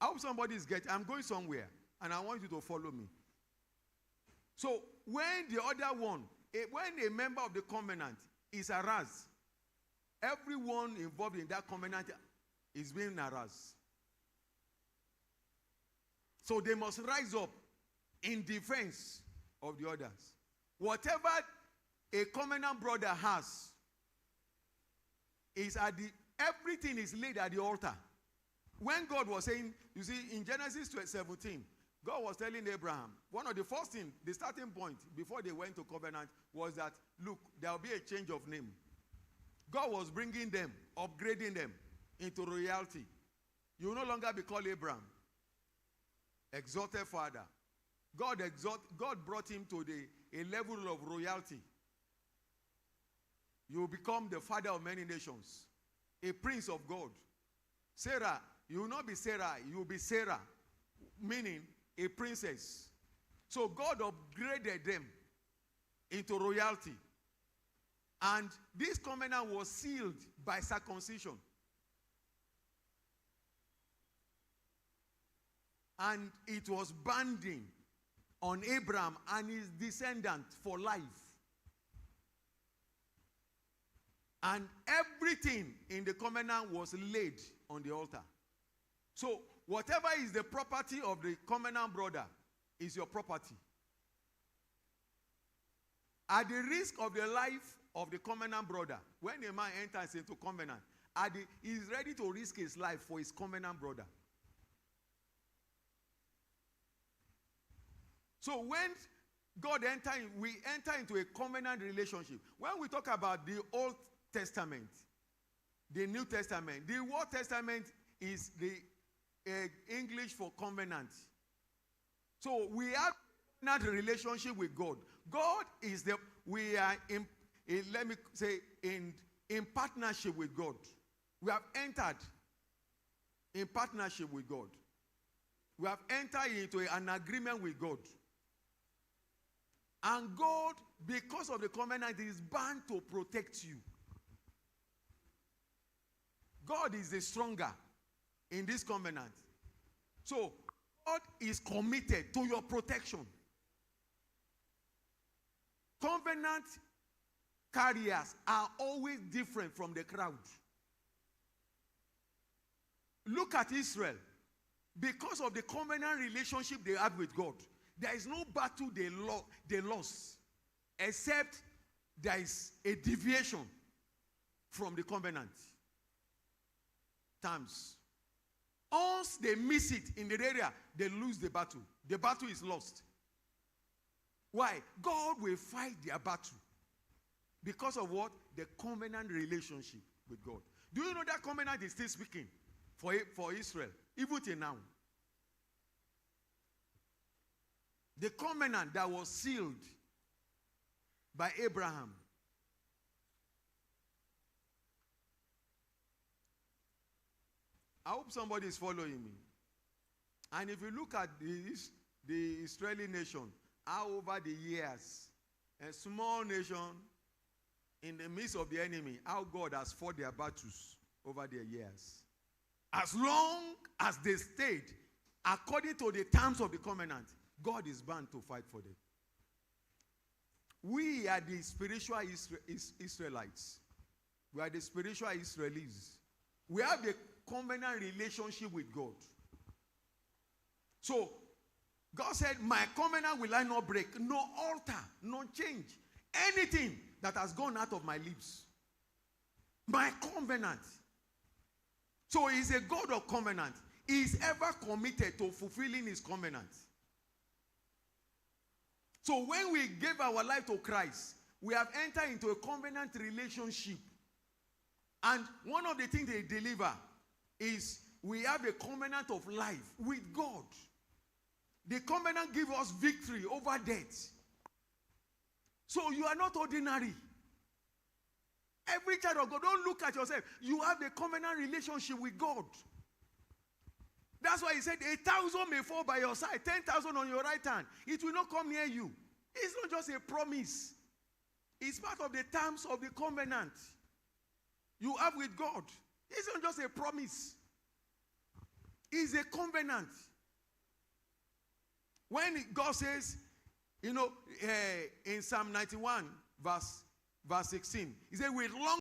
I hope somebody is getting. I'm going somewhere, and I want you to follow me. So when the other one, when a member of the covenant is harassed, everyone involved in that covenant is being harassed. So they must rise up in defense of the others. Whatever a covenant brother has is everything is laid at the altar. When God was saying, you see, in Genesis 17, God was telling Abraham, one of the first things, the starting point before they went to covenant was that, look, there will be a change of name. God was bringing them, upgrading them into royalty. You will no longer be called Abraham, exalted father. God brought him to a level of royalty. You will become the father of many nations, a prince of God. Sarah, you will not be Sarah, you will be Sarah, meaning a princess. So God upgraded them into royalty. And this covenant was sealed by circumcision. And it was binding on Abraham and his descendants for life. And everything in the covenant was laid on the altar. So whatever is the property of the covenant brother is your property. At the risk of the life of the covenant brother, when a man enters into covenant, he is ready to risk his life for his covenant brother. So when we enter into a covenant relationship. When we talk about the Old Testament, the New Testament, the Old Testament is the English for covenant. So we have not a relationship with God. God is we are in partnership with God. We have entered in partnership with God. We have entered into an agreement with God. And God, because of the covenant, is bound to protect you. God is the stronger in this covenant. So, God is committed to your protection. Covenant carriers are always different from the crowd. Look at Israel. Because of the covenant relationship they have with God, there is no battle they lost, except there is a deviation from the covenant terms. Once they miss it in the area, they lose the battle. The battle is lost. Why? God will fight their battle. Because of what? The covenant relationship with God. Do you know that covenant is still speaking for Israel, even till now? The covenant that was sealed by Abraham. I hope somebody is following me. And if you look at the Israeli nation, how over the years, a small nation in the midst of the enemy, how God has fought their battles over their years. As long as they stayed according to the terms of the covenant, God is bound to fight for them. We are the spiritual Israelites. We are the spiritual Israelis. We have the covenant relationship with God. So, God said, my covenant will I not break. No alter, no change. Anything that has gone out of my lips. My covenant. So, he is a God of covenant. He is ever committed to fulfilling his covenant. So when we gave our life to Christ, we have entered into a covenant relationship. And one of the things they deliver is we have a covenant of life with God. The covenant gives us victory over death. So you are not ordinary. Every child of God, don't look at yourself. You have a covenant relationship with God. That's why he said, 1,000 may fall by your side, 10,000 on your right hand. It will not come near you. It's not just a promise. It's part of the terms of the covenant you have with God. It's not just a promise. It's a covenant. When God says, in Psalm 91, verse 16, he said, with long